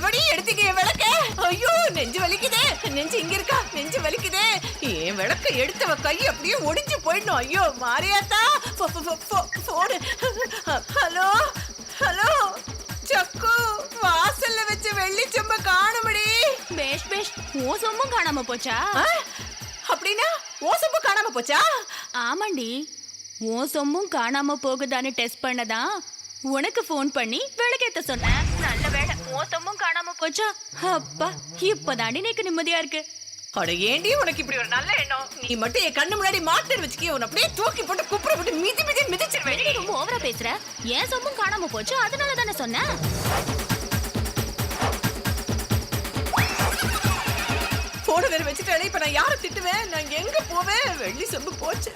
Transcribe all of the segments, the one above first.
எப்படி எடுத்தீங்க என் விளக்க? ஐயோ நெஞ்சு வலிக்குதே, நெஞ்சு இங்க இருக்கா, நெஞ்சு வலிக்குதே. என் விளக்க எடுத்தவ கை அப்படியே ஒடிஞ்சு போயிடணும். ஐயோ மாரியாத்தா, போடு. ஹலோ ஹலோ சக்கு, வாசல்ல வச்ச வெள்ளி சொம்ப காணுமடி. பேஷ் பேஷ், ஓ சொம்பும் காணாம போச்சா? அப்படின்னா ஓ சொம்பு காணாம போச்சா? ஆமாண்டி, ஓ சொம்பும் காணாம போகுதான்னு டெஸ்ட் பண்ணதான் உனக்கு போன் பண்ணி விளக்கேத்த சொன்னேன். நல்ல வேளை ஓ சொம்பும் காணாம போச்சா. அப்பா இப்பதாண்டி எனக்கு நிம்மதியா இருக்கு. அட ஏண்டி உனக்கு இப்படி ஒரு நல்ல எண்ணம்? நீ மட்டும் என் கண்ணு முன்னாடி மாட்டேன்னு வச்சுக்கே, உன்னை அப்படியே தூக்கி போட்டு குப்புற போட்டு மிதிச்சிருவேன். ரொம்ப ஓவரா பேசுற. ஏன் சொம்பும் காணாம போச்சு, அதனால தானே சொன்னேன். போன வேற வச்சுட்டாலே இப்ப நான் யாரை திட்டுவேன்? நான் எங்க போவேன்? வெள்ளி சொம்பு போச்சு.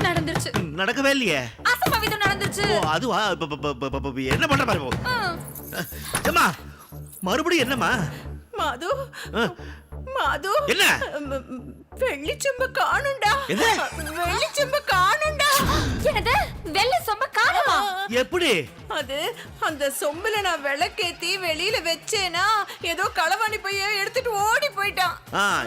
நடந்துருச்சு. நடக்கவே இல்லையே. அசம்பாவிதம் நடந்துருச்சு. அதுவா? என்ன பண்ற பாரு. அம்மா மறுபடியும் என்னம்மா? மாது மாது, என்ன? வெள்ளி சொம்ப காணும்டா. வெள்ளி சொம்ப காணும்டா. என்னது? வெள்ளி சொம்ப காணுமா? எப்படி? அது அந்த சொம்புல நான் விளக்கேத்தி வெளியில வச்சேனா, ஏதோ களவாணி பைய எடுத்துட்டு ஓடி போயிட்டான்.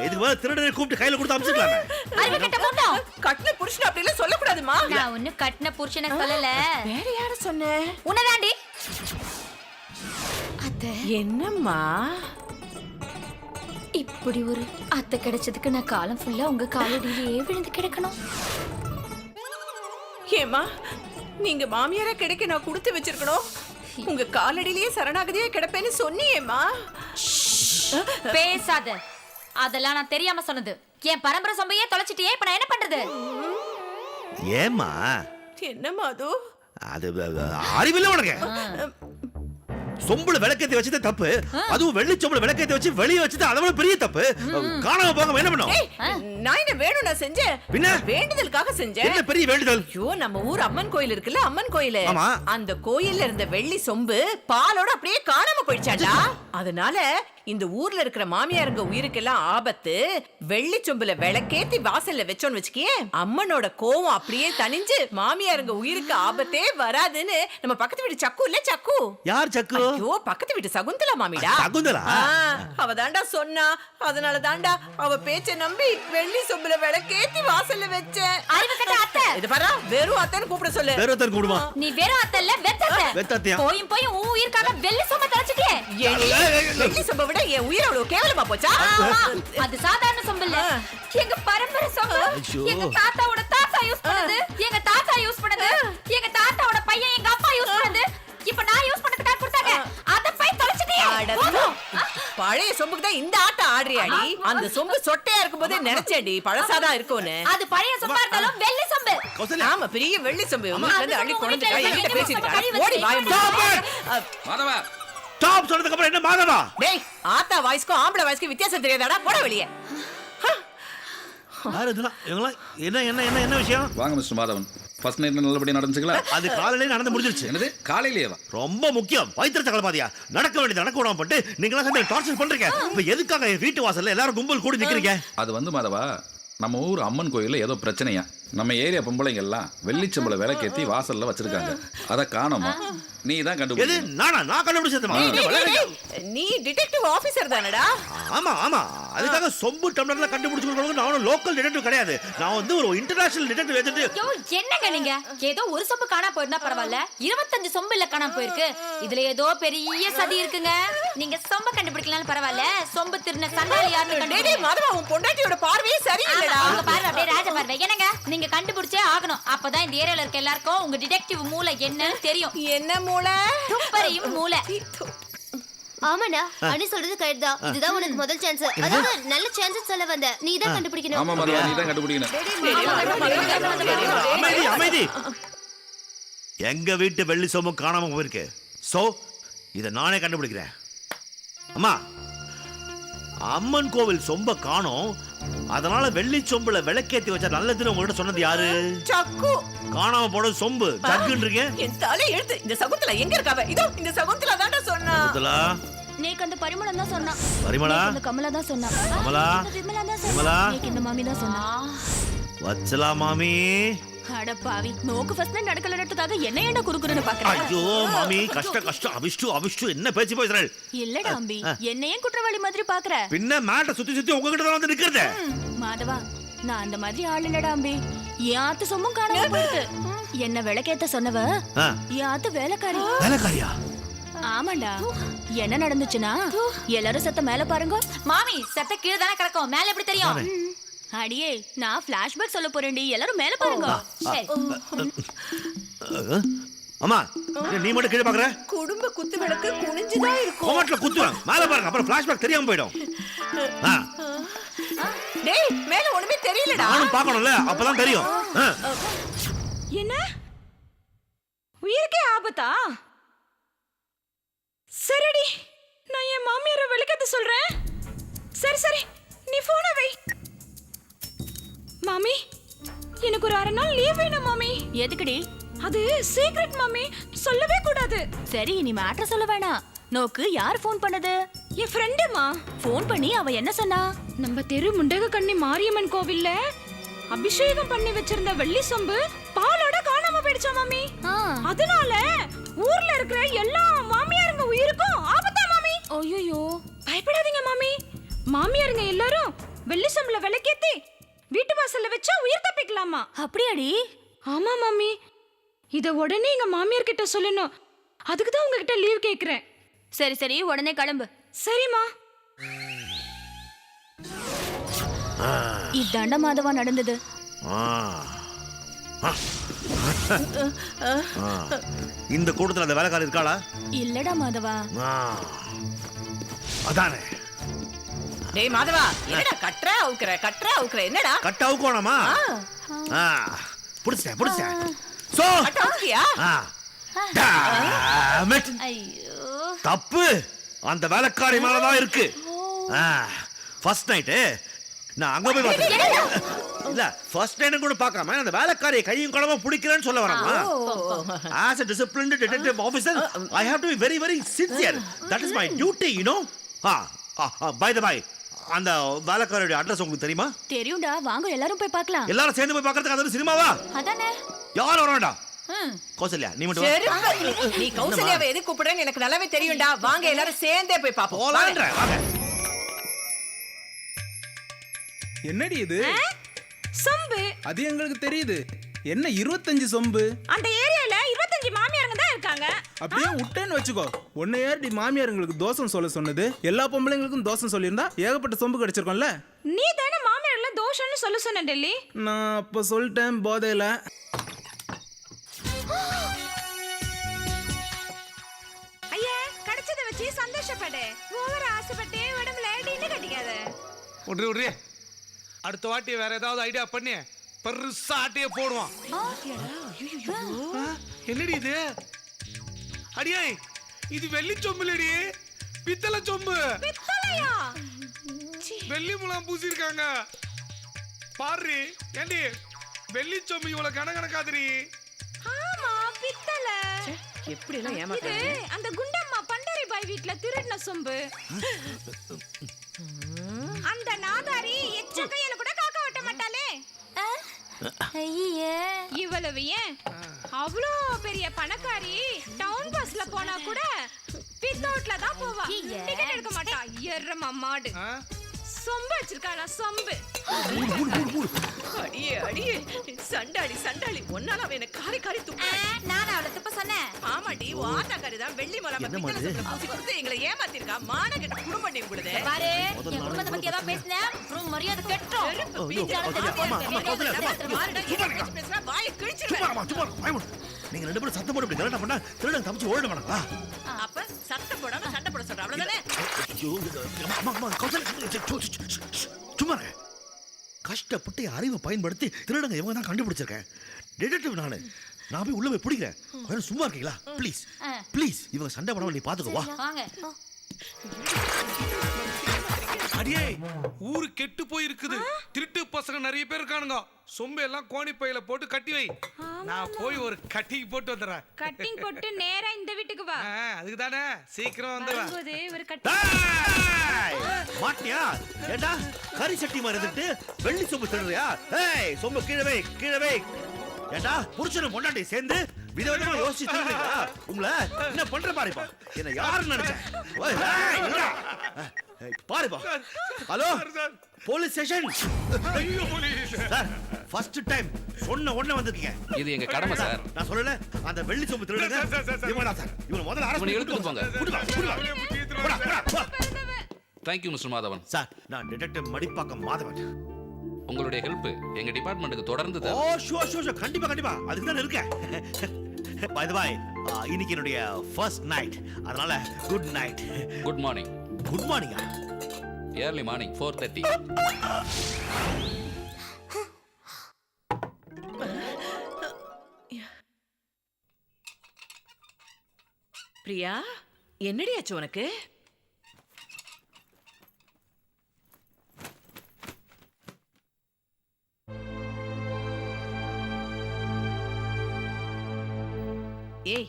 இதுக்கு மேல திருடனை கூப்பிட்டு கையில கொடுத்து அமிச்சிக்கலாமே. அறிவு கெட்ட பொண்ணா. கட்டின புருஷன் அப்படி எல்லாம் சொல்லக்கூடாதுமா. நான் ஒண்ணு கட்டின புருஷனை சொல்லல. வேற யார சொன்ன? உன்னதாண்டி. அத்தை என்னம்மா? இப்படி ஒரு அத்தை கிடைச்சதுக்கு நான் காலம் ஃபுல்லா உங்க காலடியிலேயே விழுந்து கிடக்கணும். ஏமா நீங்க மாமியாரா கிடைக்க நான் கொடுத்து வச்சிருக்கணும். உங்க காலடியிலேயே சரணாகதியா கிடப்பேன்னு சொன்னியேம்மா. பேசாத. அதெல்லாம் நான் தெரியாம சொன்னது. என் பரம்பரை சொம்பையே தொலைச்சிட்டியே, இப்ப நான் என்ன பண்றது? ஏமா? என்னம்மா அது? அது அறிவில்லை உனக்கு. சொம்புல விளக்கேத்தி வச்சது தப்பு. அதுவும் வெள்ளி சொம்புல விளக்கேத்தி வச்சு வெளியே வச்சது அதை விட பெரிய தப்பு. காணாம போகாம என்ன பண்ணும்? நான் என்ன வேணும் நான் செஞ்சேன்? பின்ன வேண்டுதலுக்காக செஞ்சேன். என்ன பெரிய வேண்டுதல்? ஐயோ நம்ம ஊர் அம்மன் கோயில் இருக்குல்ல, அம்மன் கோயில். ஆமா. அந்த கோயில்ல இருந்த வெள்ளி சொம்பு பாலோட அப்படியே காணாம போயிடுச்சாடா. அதனால இந்த ஊர்ல இருக்கிற மாமியாருங்க உயிருக்கெல்லாம் ஆபத்து. வெள்ளி சொம்புல விளக்கேத்தி வாசல்ல வச்சோன்னு வச்சுக்கியே, அம்மனோட கோவம் அப்படியே தணிஞ்சு மாமியாருங்க உயிருக்கு ஆபத்தே வராதுன்னு நம்ம பக்கத்து வீட்டு சக்கு இல்ல, சக்கு. யார் சக்கு? ஐயோ பக்கத்து வீட்டு சகுந்தலா மாமிடா. சகுந்தலா? அவ தாண்டா சொன்னா. அதனால தாண்டா அவ பேச்ச நம்பி வெள்ளி சொம்புல விளக்கேத்தி வாசல்ல வச்சேன். அறிவு கெட்ட அத்தை. இது பாரா, வெறும் அத்தைன்னு கூப்பிட சொல்லு. வெறும் அத்தைன்னு கூப்பிடுமா? நீ வெறும் அத்தை இல்ல, வெத்தத்தை. வெத்தத்தையா? போயும் போயும் உன் உயிருக்காக வெள்ளி சொம்ப தொலைச்சிட்டியே. வெள்ளி சொம்ப விட என் உயிர் அவ்வளவு கேவலமா போச்சா? அது சாதாரண சொம்பு இல்ல, எங்க பரம்பரை சொம்பு. எங்க தாத்தாவோட தாத்தா யூஸ் பண்ணது, எங்க தாத்தா யூஸ் பண்ணது, எங்க தாத்தாவோட பையன் எங்க அப்பா யூஸ் பண்ணது. இப்ப நான் யூஸ் பண்ணதுக்காக கொடுத்தாங்க. அத போய் தொலைச்சிட்டியே. பழைய சொம்புக்கு தான் இந்த ஆட்டம் ஆடுறியாடி? அந்த சொம்பு சொட்டையா இருக்கும்போதே நினைச்சேடி பழசாதான் இருக்கும்னு. அது பழைய சொம்பா இருந்தாலும் வெள்ளி சொம்பு. ஆமா பெரிய வெள்ளி சொம்பு. வந்து அள்ளி கொண்டு கையில பேசிட்டு ஓடி வாய். மாதவா ஸ்டாப் சொன்னதுக்கு அப்புறம் என்ன மாதவா? டேய் ஆத்தா வாய்ஸ்க்கும் ஆம்பளை வாய்ஸ்க்கும் வித்தியாசம் தெரியாதாடா? போட வெளியே. யார் இதெல்லாம்? இவங்கலாம் என்ன என்ன என்ன என்ன விஷயம்? வாங்க மிஸ்டர் மாதவன். ஃபர்ஸ்ட் நைட் நல்லபடியா நடந்துச்சுங்களா? அது காலையிலே நடந்து முடிஞ்சிருச்சு. என்னது காலையிலேவா? ரொம்ப முக்கியம். வயிற்று தகவல்பாதியா நடக்க வேண்டியது நடக்க விடாம போட்டு நீங்களா சேர்ந்து டார்ச்சர் பண்றீங்க. இப்ப எதுக்காக என் வீட்டு வாசல்ல எல்லாரும் கும்பல் கூடி நிக்கிறீங்க? அது வந்து மாதவா, நம்ம ஊர் அம்மன் கோயில்ல ஏதோ பிரச்சனையா. நம்ம ஏரியா பொம்பளைங்க எல்லாம் வெள்ளிச்சம்பளை விளக்கேத்தி வாசல்ல வச்சிருக்காங்க. அத காணோமா? நீ தான் கண்டுபிடி. நான் கண்டுபிடிச்சதுமா? நீ டிடெக்டிவ் ஆபீசர் தானடா? ஆமா ஆமா. அதுக்காக சொம்பு டம்ளர்ல கண்டுபிடிச்சு கொடுக்கணும். நான் லோக்கல் டிடெக்டிவ் கிடையாது. நான் வந்து ஒரு இன்டர்நேஷனல் டிடெக்டிவ் ஏஜென்ட். யோ என்னங்க நீங்க? ஏதோ ஒரு சொம்பு காணா போயிருந்தா பரவாயில்ல, 25 சொம்பு இல்ல காணாம போயிருக்கு. இதுல ஏதோ பெரிய சதி இருக்குங்க. நீங்க சொம்ப கண்டுபிடிக்கலாம்னு பரவாயில்ல, சொம்பு திருன சண்டாளி யாருன்னு கண்டுபிடி. டேய் மாதவா, உன் பொண்டாட்டியோட பார்வையே சரியில்லடா. உங்க பார்வை அப்படியே ராஜ பார்வை. என்னங்க நீங்க கண்டுபிடிச்சே ஆகணும். அப்பதான் இந்த ஏரியால இருக்க எல்லாருக்கும் உங்க டிடெக்டிவ் மூளை என்னன்னு தெரியும். என்ன மூளை? துப்பறியும் மூளை. ஆமாடா, அண்ணி சொல்றது கரெக்ட் தான். இதுதான் உனக்கு முதல் சான்ஸ். அதாவது நல்ல சான்ஸ் சொல்ல வந்த. நீ தான் கண்டுபிடிக்கணும். ஆமா மாதவா, நீ தான் கண்டுபிடிக்கணும். அமைதி அமைதி. எங்க வீட்டு வெள்ளி சொம்பு காணாம போயிருக்கு. சோ இத நானே கண்டுபிடிக்கிறேன். அம்மா, அம்மன் கோவில் சொம்ப காணோம், அதனால வெள்ளி சொம்புல விளக்கேத்தி வச்சா நல்லதுன்னு உங்ககிட்ட சொன்னது யாரு? சக்கு. காணாம போன சொம்பு ஜக்குன்றீங்க. என் தலை எழுத்து. இந்த சகுந்தலா எங்க இருக்காவ? இதோ இந்த சகுந்தலா தான்டா சொன்னா. சகுந்தலா நேக்கு அந்த பரிமளம் தான் சொன்னா. பரிமளா? நேக்கு அந்த கமலா தான் சொன்னா. கமலா? இந்த விமலா தான் விமலா? சொன்னா. நேக்கு இந்த மாமி தான் சொன்னா. வச்சலா மாமி. அட பாவி, நோக்கு ஃபர்ஸ்ட் நைட் நடக்கலன்றதுக்காக என்ன ஏன்டா குறுகுறுன்னு பாக்குற? ஐயோ மாமி, கஷ்டம் அவிஷ்டு என்ன பேச்சு பேசுறேன்? இல்லடா அம்பி, என்ன ஏன் குற்றவாளி மாதிரி பாக்குற? பின்ன மேட்ட சுத்தி உங்ககிட்ட தான் வந்து நிக்கிறதே. மாதவா, நான் அந்த மாதிரி ஆள் இல்லடா அம்பி. என் ஆத்து சொம்மும் காணாம போயிட்டு. என்ன விளக்கேத்த சொன்னவ என் ஆத்து வேலைக்காரி. வேலைக்காரியா? ஆமாண்டா. என்ன நடந்துச்சுன்னா எல்லாரும் சத்த மேல பாருங்க. மாமி சத்த கீழே தானே கிடக்கும், மேல எப்படி தெரியும்? அடியே, நான் பிளாஷ்பேக் சொல்ல போறேன்டி, எல்லாரும் மேல பாருங்க. சரி. அம்மா, நீ மட்டும் கீழே பாக்குற? குடும்ப குத்து விளக்கு குனிஞ்சுதான் இருக்கும். கோமட்ல குத்துவாங்க, மேல பாருங்க, அப்புறம் பிளாஷ்பேக் தெரியாம போயிடும். டேய், மேல ஒண்ணுமே தெரியலடா. நானும் பார்க்கணும்ல, அப்பதான் தெரியும். என்ன உயிருக்கே ஆபத்தா? சரிடி, நான் என் மாமியாரை விளக்கத்த சொல்றேன். சரி நீ போன வை. மாமி, எனக்கு ஒரு 1/2 நாள் லீவ் வேணும் மாமி. எதுக்குடி? அது சீக்ரெட் மாமி, சொல்லவே கூடாது. சரி, நீ மேட்டர் சொல்ல வேணாம். நோக்கு யார் ஃபோன் பண்ணது? என் ஃப்ரெண்டுமா ஃபோன் பண்ணி அவ என்ன சொன்னா? நம்ம தெரு முண்டக கண்ணி மாரியம்மன் கோவில்ல அபிஷேகம் பண்ணி வச்சிருந்த வெள்ளி சொம்பு பாலோட காணாம போயிடுச்சா மாமி. அதனால ஊர்ல இருக்கிற எல்லா மாமியாருங்க உயிருக்கும் ஆபத்தா மாமி. ஐயோ, பயப்படாதீங்க மாமி. மாமியாருங்க எல்லாரும் வெள்ளி சொம்புல விளக்கேத்தி வீட்டு வாசல்ல வச்சா உயிர் தப்பிக்கலாமா. அப்படியாடி? ஆமா மாமி, இத உடனே எங்க மாமியார் கிட்ட சொல்லணும். அதுக்கு தான் உங்ககிட்ட லீவ் கேக்குறேன். சரி உடனே கிளம்பு. சரிம்மா. இதாண்ட மாதவா நடந்தது. இந்த கூட்டத்துல அந்த வேலைக்காரி இருக்காளா? இல்லடா மாதவா. அதானே. டேய் மாதவா, என்னடா கட்ற அவுக்குற என்னடா? கட்ட அவுக்கோணமா? புடிச்சேன். சோ கட்ட அவுக்கியா? ஐயோ, தப்பு அந்த வேலைக்காரி மேலதான் இருக்கு. ஃபர்ஸ்ட் நைட்டு நான் அங்க போய் பார்த்தேன். இல்ல ஃபர்ஸ்ட் நைட் கூட பார்க்காம அந்த வேலைக்காரியை கையும் களமா பிடிக்கிறேன்னு சொல்ல வரமா? As a disciplined detective officer, I have to be very very sincere. That is my duty, you know. By the way, அந்த வேலைக்காரியோட அட்ரஸ் உங்களுக்கு தெரியுமா? தெரியும்டா, வாங்க எல்லாரும் போய் பார்க்கலாம். எல்லாரும் சேர்ந்து போய் பார்க்கறதுக்கு அது சினிமாவா? அதானே. யார் வரணும்டா? கௌசல்யா, நீ மட்டும் வா. சரி, நீ கௌசல்யாவை எது கூப்பிடுறேன்னு எனக்கு நல்லாவே தெரியும்டா. வாங்க எல்லாரும் சேர்ந்தே போய் பாப்போம். போலாம்ன்ற வாங்க. என்னடி இது? சொம்பு. அது எங்களுக்கு தெரியுது. என்ன 25 சொம்பு? அந்த ஏரியால 25 மாமியாருங்க தான் இருக்காங்க. அப்படியே விட்டேன்னு வச்சுக்கோ. உன்னை யாரடி மாமியாருங்களுக்கு தோசம் சொல்ல சொன்னது? எல்லா பொம்பளைங்களுக்கும் தோசம் சொல்லியிருந்தா ஏகப்பட்ட சொம்பு கிடைச்சிருக்கோம்ல. நீ தானே மாமியார்ல தோஷம்னு சொல்ல சொன்ன டெல்லி. நான் அப்ப சொல்லிட்டேன் போதையில. ஐயா, கிடைச்சத வச்சு சந்தோஷப்படு. ஓவர் ஆசைப்பட்டு உடம்புல டின்னு கட்டிக்காத. விட்ரு அடுத்த வாட்டி வேற ஏதாவது ஐடியா பண்ணி பெருசா ஆட்டையே போடுவான். என்னடி இது? அடியே, இது வெள்ளி சொம்பு இல்லடி, பித்தளை சொம்பு. பித்தளையா? வெள்ளி முலாம் பூசிருக்காங்க பாரு. ஏண்டி வெள்ளி சொம்பு இவ்வளவு கணக்காதிரி? ஆமா, பித்தளை. எப்படி எல்லாம் இது ஏமாத்துறாங்க? அந்த குண்டம்மா பண்டரி பாய் வீட்ல திருடின சொம்பு. அந்த நாதாரி எச்ச கையில கூட காக்க விட்ட மாட்டாளே. ஐயே, இவ்வளவு ஏன், அவ்வளோ பெரிய பணக்காரி டவுன் பஸ்ல போனா கூட வித்தவுட்ல தான் போவா. டிக்கெட் எடுக்க மாட்டா. எர்ரமா மாடு. சொம்பு வச்சிருக்காளா சொம்பு. அடியே சண்டாளி ஒன்னால அவ என்ன காரி துப்பு. நான் அவளை துப்ப சொன்னேன். ஆமாடி, வாத்தாக்காரி தான் வெள்ளி மலாம பித்தளை சொம்புல பூசி கொடுத்து எங்களை ஏமாத்திருக்கா. மானகெட்ட குடும்பம் உங்களுது. பாரு, என் குடும்பத்தை பத்தி ஏதாவது பேசினேன் அப்புறம் மரியாதை கெட்டுரும். வாயை கிழிச்சிருவேன். நீங்க ரெண்டு பேரும் சத்தம் போட்டு இப்படி கரெக்டா பண்ணா திருடன் தப்பிச்சு ஓட வேணாங்களா? அப்ப சத்தம் போடாம சண்டை போட சொல்ற அவ்வளவுதானே? சும்மா கஷ்டப்பட்டு அறிவை பயன்படுத்தி திருடங்க இவங்க தான் கண்டுபிடிச்சிருக்கேன். டிடெக்டிவ் நான் போய் உள்ள போய் பிடிக்கிறேன். சும்மா இருக்கீங்களா? ப்ளீஸ் இவங்க சண்டை போடாம நீ பாத்துக்கோ. வா வாங்க. அடியே ஊரு கெட்டு போய் இருக்குது. திருட்டு பசங்க நிறைய பேர் இருக்கானுங்க. சொம்பு எல்லாம் கோணி பையில போட்டு கட்டி வை. நான் போய் ஒரு கட்டிங் போட்டு வந்துடுறேன். கட்டிங் போட்டு நேரா இந்த வீட்டுக்கு வா. அதுக்கு தானே சீக்கிரம் வந்துடுறேன். வரும்போது ஒரு கட்டி ஏய், மாட்டியா ஏடா கறி சட்டி மாதிரி இருந்துட்டு வெள்ளி சொம்பு திருடுறியா? ஏய் சொம்பு கீழே வை கீழே வை. ஏடா புருஷனும் பொண்டாட்டி சேர்ந்து விதவிதமா யோசிச்சு திருடுறீங்களா? உங்களை என்ன பண்ற பாருப்பா. என்ன யாரு நினைச்சேன்? ஓய், ஏய், நில்லுடா. ஏய், பாருப்பா. Hello police station. ஐயோ போலீஸ். சார் ஃபர்ஸ்ட் டைம் சொன்ன உடனே வந்திருக்கீங்க. இது எங்க கடமை சார். நான் சொல்லல அந்த வெள்ளி சொம்பு திருடுங்க. இவனா சார் இவனை முதல்ல அரசு இவனை இழுத்துட்டு போங்க. Thank you mister Madhavan. சார் நான் டிடெக்டிவ் மடிப்பாக்கம் மாதவன். உங்களுடைய ஹெல்ப் எங்க டிபார்ட்மெண்ட்டுக்கு தொடர்ந்து ஓ தேவை. ஷூர் ஷூர் ஷூர் கண்டிப்பா கண்டிப்பா அதுக்கு தான் இருக்கேன். பை தி வை இன்னைக்கு என்னுடைய ஃபர்ஸ்ட் நைட், அதனால good night. Good morning. Good மார்னிங்கா? Early morning 4:30. பிரியா, என்னடி ஆச்சு உனக்கு? ஏய்,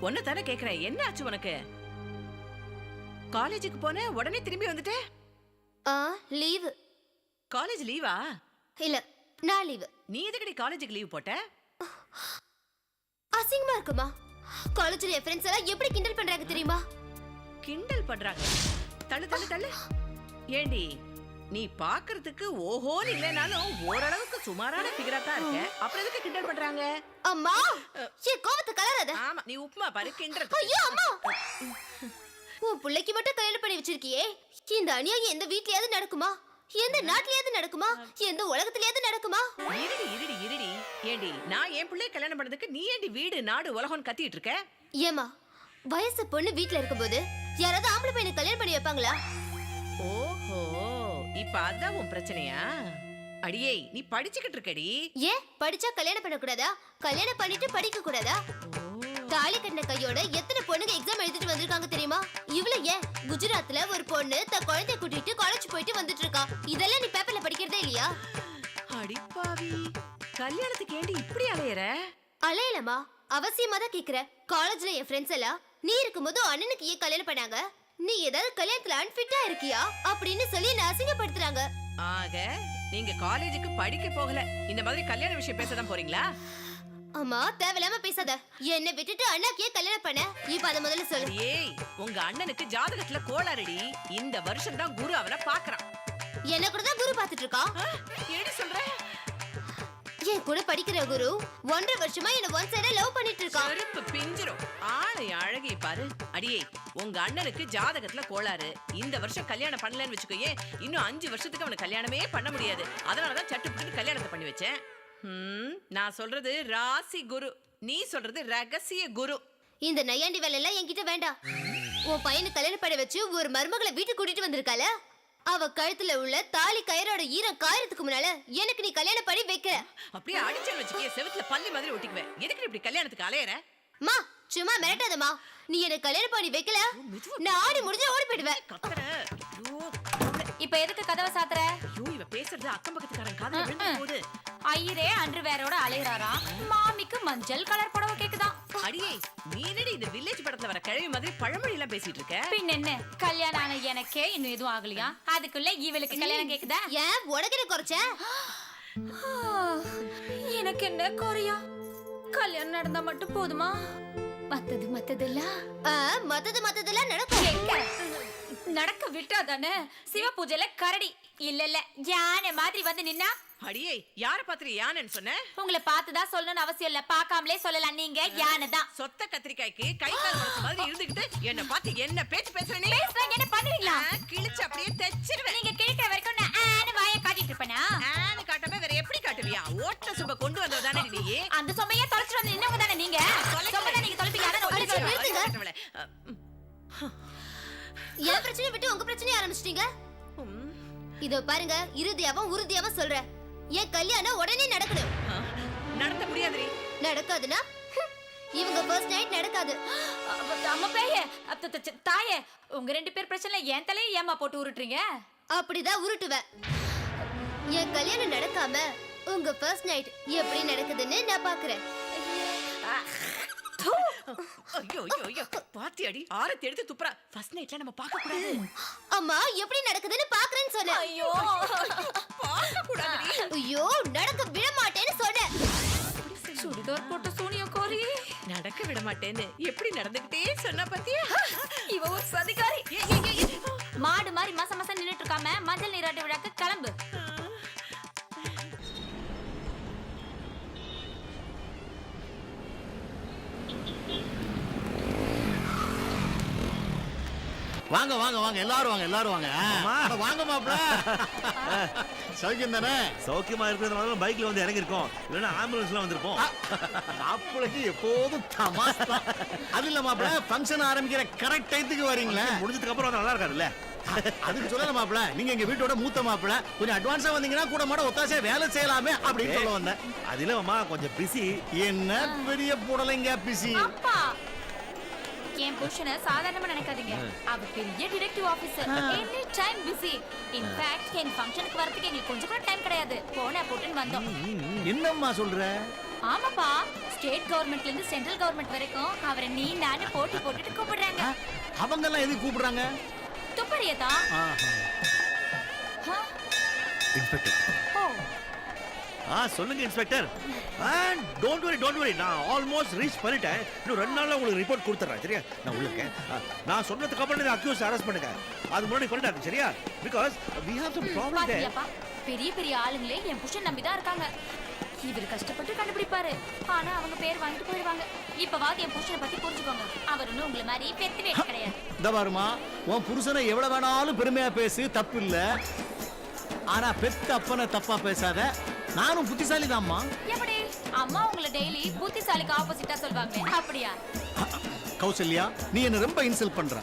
ஒன்னு தானே கேக்குறேன், என்ன ஆச்சு உனக்கு? காலேஜுக்கு போன உடனே திரும்பி வந்துட்ட? லீவு. காலேஜ் லீவா? இல்ல, நான் லீவு. நீ எதுக்கடி காலேஜுக்கு லீவ் போட்ட? அசிங்கமா இருக்குமா? காலேஜ்ல என் ஃப்ரெண்ட்ஸ் எல்லாம் எப்படி கிண்டல் பண்றாங்க தெரியுமா? கிண்டல் பண்றாங்க? தள்ளு தள்ளு தள்ளு. ஏண்டி நீ பாக்குறதுக்கு ஓஹோன்னு இல்லைனாலும் ஓரளவுக்கு சுமாரான ஃபிகரா தான் இருக்க. அப்புறம் எதுக்கு கிண்டல் பண்றாங்க? அம்மா, ஏன் கோவத்தை கலராத. ஆமா, நீ உப்புமா பாரு கிண்டல். ஐயோ அம்மா, உன் பிள்ளைக்கு மட்டும் கல்யாணம் பண்ணி வச்சிருக்கியே, இந்த அநியாயம் எந்த வீட்லயாவது நடக்குமா? எந்த நாட்டிலயாவது நடக்குமா? எந்த உலகத்திலயாவது நடக்குமா? இருடி இருடி இருடி. ஏண்டி நான் என் பிள்ளைய கல்யாணம் பண்ணதுக்கு நீ ஏண்டி வீடு நாடு உலகம்னு கத்திட்டு இருக்க? ஏமா, வயசு பொண்ணு வீட்ல இருக்கும்போது யாராவது ஆம்பளை பையனை கல்யாணம் பண்ணி வைப்பாங்களா? ஓஹோ, இப்ப அதான் உன் பிரச்சனையா? அடியே நீ படிச்சுக்கிட்டு இருக்கடி. ஏன் படிச்சா கல்யாணம் பண்ண கூடாதா? கல்யாணம் பண்ணிட்டு படிக்க கூடாதா? தாலி கட்டின கையோட எத்தனை பொண்ணுங்க எக்ஸாம் எழுதிட்டு வந்திருக்காங்க தெரியுமா? இவ்வளவு ஏன் குஜராத்ல ஒரு பொண்ணு தன் குழந்தைய கூட்டிட்டு காலேஜ் போயிட்டு வந்துட்டு இருக்கா. இதெல்லாம் நீ பேப்பர்ல படிக்கிறதே இல்லையா? அடிப்பாவி, கல்யாணத்துக்கு ஏண்டி இப்படி அலையற? அலையலமா, அவசியமா தான் கேக்குற. காலேஜ்ல என் ஃப்ரெண்ட்ஸ் எல்லாம் நீ இருக்கும்போது அண்ணனுக்கு ஏன் கல்யாணம் பண்ணாங்க, நீ ஏதாவது கல்யாணத்துல அன்ஃபிட்டா இருக்கியா அப்படின்னு சொல்லி என்ன அசிங்கப்படுத்துறாங்க. ஆக நீங்க காலேஜுக்கு படிக்க போகல, இந்த மாதிரி கல்யாண விஷயம் பேசதான் போறீங்களா? அம்மா, தேவையில்லாம பேசாத. என்ன விட்டுட்டு அண்ணாக்கே கல்யாணம் பண்ண, இப்ப அத முதல்ல சொல்லு. ஏய், உங்க அண்ணனுக்கு ஜாதகத்துல கோளாறுடி. இந்த வருஷம் தான் குரு அவனை பாக்குறான். என்ன கூட தான் குரு பாத்துட்டு இருக்கா. என்னடி சொல்ற? என் கூட படிக்கிற குரு 1.5 வருஷமா என்ன ஒன் சைடா லவ் பண்ணிட்டு இருக்கா. செருப்பு பிஞ்சிரும். ஆளை அழகி பாரு. அடியே, உங்க அண்ணனுக்கு ஜாதகத்துல கோளாறு. இந்த வருஷம் கல்யாணம் பண்ணலன்னு வச்சுக்கோயே, இன்னும் 5 வருஷத்துக்கு அவனுக்கு கல்யாணமே பண்ண முடியாது. அதனாலதான் சட்டுப்புட்டு கல்யாணத்தை பண்ணி வச்சேன். நான் சொல்றது ராசி குரு, நீ சொல்றது ரகசிய குரு. இந்த நையாண்டி வேலை எல்லாம் என்கிட்ட வேண்டாம். உன் பையனுக்கு கல்யாணம் பண்ணி வச்சு ஒரு மருமகளை வீட்டுக்கு கூட்டிட்டு வந்திருக்கால, அவ கழுத்துல உள்ள தாலி கயிறோட ஈரம் காயறதுக்கு முன்னால எனக்கு நீ கல்யாணம் பண்ணி வைக்கிற. அப்படியே அடிச்சல் வச்சுக்கே, செவுத்துல பல்லி மாதிரி ஒட்டிக்குவேன். எதுக்கு இப்படி கல்யாணத்துக்கு அலையற? மா, சும்மா மிரட்டாதம்மா. நீ எனக்கு கல்யாணம் பண்ணி வைக்கல, நான் ஆடி முடிஞ்சு ஓடி போயிடுவேன். கத்தற. ஐயோ, இப்ப எதுக்கு கதவை சாத்துற? ஐயோ, இவ பேசுறது அக்கம் பக்கத்துக்காரன் காதுல விழுந்து போகுது. ஐயரே அண்டர்வேரோட அலையறாரா, மாமிக்கு மஞ்சள் கலர் புடவை கேக்குதான். அடியே, நீ என்னடி இந்த வில்லேஜ் படத்துல வர கிழவி மாதிரி பழமொழி எல்லாம் பேசிட்டு இருக்க? பின் என்ன, கல்யாணம் ஆன எனக்கே இன்னும் எதுவும் ஆகலையா, அதுக்குள்ள இவளுக்கு கல்யாணம் கேக்குதா? ஏன் உனக்கு என்ன குறைச்ச? எனக்கு என்ன குறையா? கல்யாணம் நடந்தா மட்டும் போதுமா? மத்ததெல்லாம் நடக்கும். எங்க நடக்க விட்டா தானே. சிவ பூஜையில கரடி இல்ல யானை மாதிரி வந்து நின்னா. அடியே, யார பாத்துற யானைன்னு சொன்ன? உங்களை பார்த்துதான் சொல்லணும்னு அவசியம் இல்ல, பார்க்காமலே சொல்லலாம். நீங்க யானை தான். சொத்த கத்திரிக்காய்க்கு கை கால் மனசு மாதிரி இருந்துகிட்டு என்ன பார்த்து என்ன பேச்சு பேசுற நீ? பேசுறாங்க, என்ன பண்ணுவீங்களா? கிழிச்சு அப்படியே தெச்சிருவேன். நீங்க கிழிக்கிற வரைக்கும் நான் ஆன்னு வாயை காட்டிட்டு இருப்பேனா? ஆன்னு காட்டாம வேற எப்படி காட்டுவியா? ஓட்ட சும்ப கொண்டு வந்ததானே நீ? அந்த சொமையே தொலைச்சிட்டு வந்து நின்னவங்க தானே நீங்க. சொன்னா நீங்க தொலைப்பீங்க. அடிச்சு நிறுத்துங்க. என் பிரச்சனை விட்டு உங்க பிரச்சனையை ஆரம்பிச்சிட்டீங்க. இதோ பாருங்க, இறுதியாவும் உறுதியாவும் சொல்றேன், என் கல்யாணம் உடனே நடக்கணும். நடத்த முடியாதுரி. நடக்காதுன்னா இவங்க ஃபர்ஸ்ட் நைட் நடக்காது. அம்மா பேயே, தாயே, உங்க 2 பேர் பிரச்சனை என் தலையை ஏமா போட்டு உருட்டுறீங்க? அப்படிதான் உருட்டுவேன். என் கல்யாணம் நடக்காம உங்க ஃபர்ஸ்ட் நைட் எப்படி நடக்குதுன்னு நான் பாக்குறேன். ஐயோ ஐயோ ஐயோ பாத்தியாடி ஆரத்தி எடுத்து துப்புறா. ஃபர்ஸ்ட் நைட்ல நம்ம பார்க்க கூடாது. அம்மா எப்படி நடக்குதுன்னு பாக்குறேன்னு சொன்னேன். ஐயோ பார்க்க கூடாதுடி. ஐயோ நடக்க விட மாட்டேன்னு சொன்னேன். சுடிதார் போட்ட சோனியா கோரி நடக்க விட மாட்டேன்னு எப்படி நடந்துக்கிட்டே சொன்னா பாத்தியா? இவ ஒரு சதிகாரி. மாடு மாதிரி மச மச நின்னுட்டு இருக்காம மஞ்சள் நீராட்டு விழாக்கு கிளம்பு. வாங்க வாங்க வாங்க எல்லாரும் வாங்க எல்லாரும் வாங்க அட, வாங்க மாப்ள சௌக்கியம் தானே? சௌக்கியமா இருக்கிறது பைக்ல வந்து இறங்கி இருக்கோம், இல்லைன்னா ஆம்புலன்ஸ்ல வந்திருப்போம். மாப்பிளைக்கு எப்போதும் தமாஸ் தான். அது இல்ல மாப்ள, ஃபங்க்ஷன் ஆரம்பிக்கிற கரெக்ட் டைத்துக்கு வரீங்களே. முடிஞ்சதுக்கு அப்புறம் வந்து நல்லா இருக்காருல்ல. அதுக்கு சொல்லல மாப்ள, நீங்க எங்க வீட்டோட மூத்த மாப்பிள, கொஞ்சம் அட்வான்ஸா வந்தீங்கன்னா கூட மாட ஒத்தாசையா வேலை செய்யலாமே அப்படின்னு சொல்ல வந்தேன். அது இல்ல மாமா, கொஞ்சம் பிஸி. என்ன பெரிய புடலைங்க பிசி. அப்பா என் புருஷனை சாதாரணமா நினைக்காதீங்க. அவர் பெரிய detective officer. Any time busy. In fact எங்க ஃபங்க்ஷனுக்கு வரதுக்கு எங்களுக்கு கொஞ்சம் கூட டைம் கிடையாது. போனா போட்டுன்னு வந்தோம். என்னம்மா சொல்ற? ஆமாப்பா, ஸ்டேட் கவர்மெண்ட்ல இருந்து சென்ட்ரல் கவர்மெண்ட் வரைக்கும் அவரை நீ நானு போட்டி போட்டுட்டு கூப்பிடுறாங்க. அவங்க எல்லாம் எதுக்கு கூப்பிடுறாங்க? துப்பறியதா? இன்ஸ்பெக்டர். சொல்லுங்க இன்ஸ்பெக்டர். டோன்ட் வரி, நான் ஆல்மோஸ்ட் ரீச் பண்ணிட்டேன். இன்னும் 2 நாள்ல உங்களுக்கு ரிப்போர்ட் கொடுத்துறேன், சரியா? நான் உள்ள இருக்கேன். நான் சொன்னதுக்கு அப்புறம் நீங்க அக்யூஸ் அரெஸ்ட் பண்ணுங்க. அது முன்னாடி பண்ணிட்டாங்க, சரியா? Because we have some problem there. பாத்தியாப்பா, பெரிய பெரிய ஆளுங்களே என் புருஷன் நம்பி தான் இருக்காங்க. இவர் கஷ்டப்பட்டு கண்டுபிடிப்பாரு, ஆனா அவங்க பேர் வாங்கிட்டு போயிடுவாங்க. இப்பவாது என் புருஷனை பத்தி புரிஞ்சுக்கோங்க. அவர் ஒன்னும் உங்களை மாதிரி பெத்து வேலை கிடையாது. இந்த பாருமா, உன் புருஷனை எவ்வளவு வேணாலும் பெருமையா பேசு, தப்பு இல்ல. ஆனா பெத்த அப்பனை தப்பா பேசாத. நானும் புத்திசாலி தான்மா. எப்படி அம்மா உங்களை டெய்லி புத்திசாலிக்கு ஆப்போசிட்டா சொல்வாங்க, அப்படியா? கௌசல்யா, நீ என்ன ரொம்ப இன்சல்ட் பண்ற.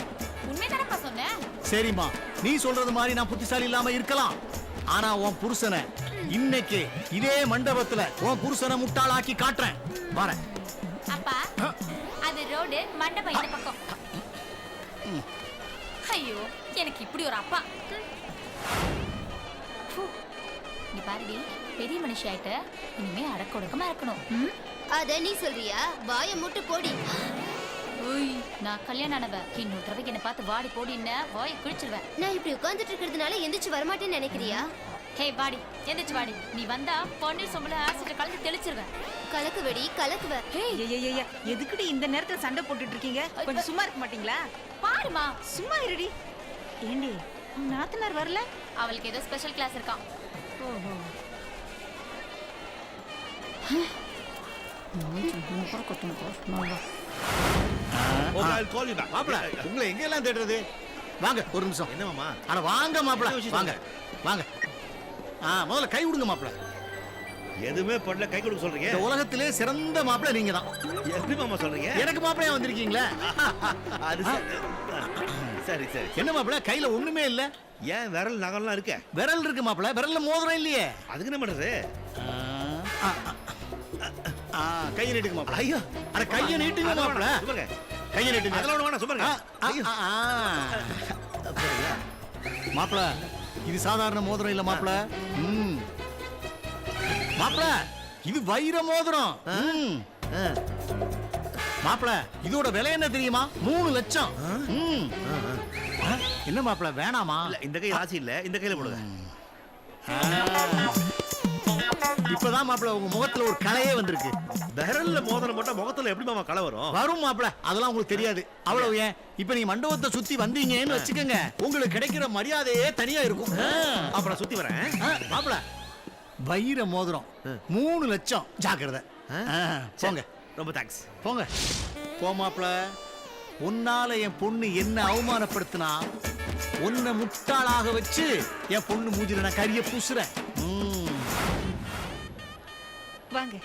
உண்மைதானப்பா சொன்னேன். சரிம்மா, நீ சொல்றது மாதிரி நான் புத்திசாலி இல்லாம இருக்கலாம். ஆனா உன் புருஷனை இன்னைக்கு இதே மண்டபத்துல உன் புருஷனை முட்டாளாக்கி காட்டுறேன். வரேன். அப்பா, அது ரோடு, மண்டபம் இந்த பக்கம். ஐயோ, எனக்கு இப்படி ஒரு அப்பா. நீ பாருடி, பெரிய மனுஷி ஆயிட்ட. இனிமே அடக்க ஒடுக்கமா இருக்கணும். அத நீ சொல்றியா? வாயை மூட்டு போடி. நான் கல்யாணம் ஆனவ. இன்னொரு தடவைக்கு என்ன பார்த்து வாடி போடின்னு வாயை கிழிச்சிருவேன். நான் இப்படி உட்கார்ந்துட்டு இருக்கிறதுனால எந்திரிச்சு வரமாட்டேன்னு நினைக்கிறியா? ஹே வாடி, எந்திரிச்சு வாடி. நீ வந்தா பன்னீர் சொம்பல ஆசிட் கலந்து தெளிச்சிருவேன். கலக்கு வெடி கலக்குவ. எதுக்குடி இந்த நேரத்துல சண்டை போட்டுட்டு இருக்கீங்க? கொஞ்சம் சும்மா இருக்க மாட்டீங்களா? பாருமா, சும்மா இருடி. ஏண்டி நாத்தனார் வரல? அவளுக்கு ஏதோ ஸ்பெஷல் கிளாஸ் இருக்கான். ஓஹோ. Okay, I'll call you back. மாப்பிள, உங்களை எங்க எல்லாம் தேடுறது? வாங்க ஒரு நிமிஷம். என்ன மாமா? அட வாங்க மாப்பிள, என்ன விஷயம் வாங்க வாங்க. முதல்ல கை விடுங்க மாப்பிள. எதுவுமே பண்ணல, கை கொடுக்க சொல்றீங்க? இந்த உலகத்திலே சிறந்த மாப்பிள நீங்க தான். எப்படி மாமா சொல்றீங்க? எனக்கு மாப்பிளையா வந்திருக்கீங்களே. அது சரி சரி. என்ன மாப்பிள, கையில ஒண்ணுமே இல்ல? ஏன் விரல் நகம்லாம் இருக்க? விரல் இருக்கு மாப்பிள, விரல்ல மோதிரம் இல்லையே. அதுக்கு என்ன பண்றது? கையை நீட்டுங்க மாப்பிள. ஐயோ, அட கையை நீட்டுங்க மாப்பிள. சும்மா கையை நீட்டுங்க. அதெல்லாம் ஒண்ணு வேணாம், சும்மா மாப்பிள, இது சாதாரண மோதிரம் இல்ல மாப்பிள. மாப்பிள, இது வைர மோதிரம். மாப்பிள, இதோட விலை என்ன தெரியுமா? 3 லட்சம். என்ன மாப்பிள, வேணாமா? இல்ல, இந்த கை ராசி இல்ல, இந்த கையில போடுங்க. இப்பதான் மாப்பிள உங்க முகத்துல ஒரு கலையே வந்திருக்கு. விரல்ல மோதிரம் போட்டா முகத்துல எப்படி மாமா கலை வரும்? வரும் மாப்பிள, அதெல்லாம் உங்களுக்கு தெரியாது. அவ்வளவு ஏன், இப்ப நீ மண்டபத்தை சுத்தி வந்தீங்கன்னு வச்சுக்கோங்க, உங்களுக்கு கிடைக்கிற மரியாதையே தனியா இருக்கும். அப்புறம் சுத்தி வரேன். மாப்பிள, வைர மோதிரம் 3 லட்சம். ஜாக்கிரதை. போங்க. ரொம்ப தேங்க்ஸ். போங்க. போ மாப்பிள. உன்னால என் பொண்ணு என்ன அவமானப்படுத்தினா, உன்னை முட்டாளாக வச்சு என் பொண்ணு மூஞ்சில நான் கரிய பூசுறேன். வாங்க.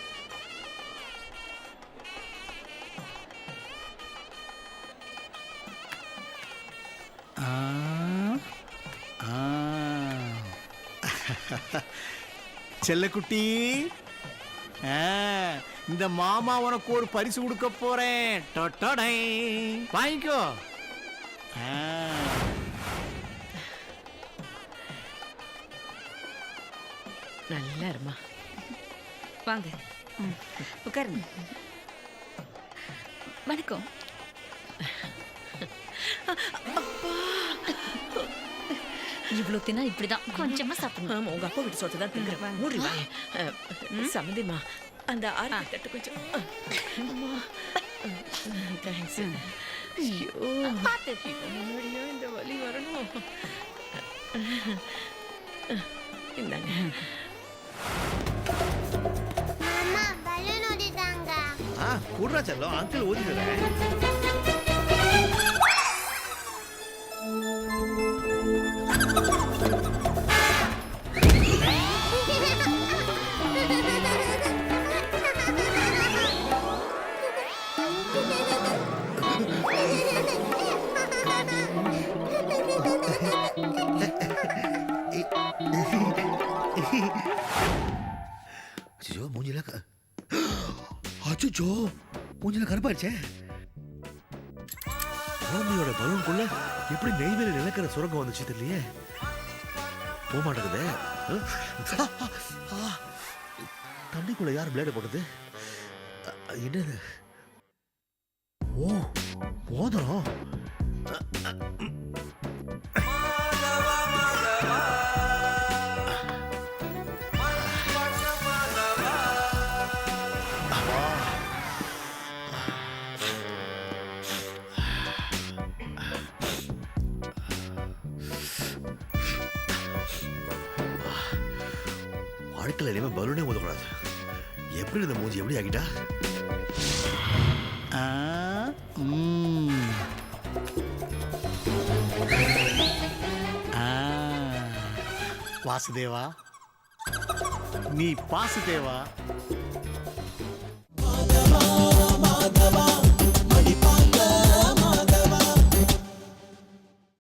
செல்லக்குட்டி, இந்த மாமா உனக்கு ஒரு பரிசு கொடுக்க போறேன். வாங்கிக்கோ. நல்லா இருமா. வாங்க உட்காருங்க. வணக்கம். இவ்வளவு தினா இப்படிதான் கொஞ்சமா சாப்பிடணும். ஆமா, உங்க அப்பா வீட்டு சொத்து தான் திங்கிறேன். மூடி வாங்க. சம்மந்திமா, அந்த ஆரத்தி தட்டு கொஞ்சம். அம்மா, தேங்க்ஸ். ஐயோ, பாத்து. முன்னாடியா இந்த வலி வரணும். இந்தாங்க. மாமா பலூன் ஓடிட்டாங்க. கூடுறா செல்லம், அங்கிள் ஊதிடுறேன். அச்சோ, மூஞ்சில அச்சோ, மூஞ்சில கருப்பாயிடுச்சே. குழந்தையோட பலூனுக்குள்ள எப்படி நெய்வேலி நிலக்கிற சுரங்கம் வந்துச்சு தெரியலையே. போக மாட்டேங்குது. தண்ணிக்குள்ள யார் பிளேடு போட்டது? என்னது? ஓ, மோதிரம். வாழ்க்கையில் இனிமே பலூனே ஊதக்கூடாது. எப்படி இந்த மூஞ்சி எப்படி ஆகிட்டா? வாசுதேவா, நீ பாசுதேவா,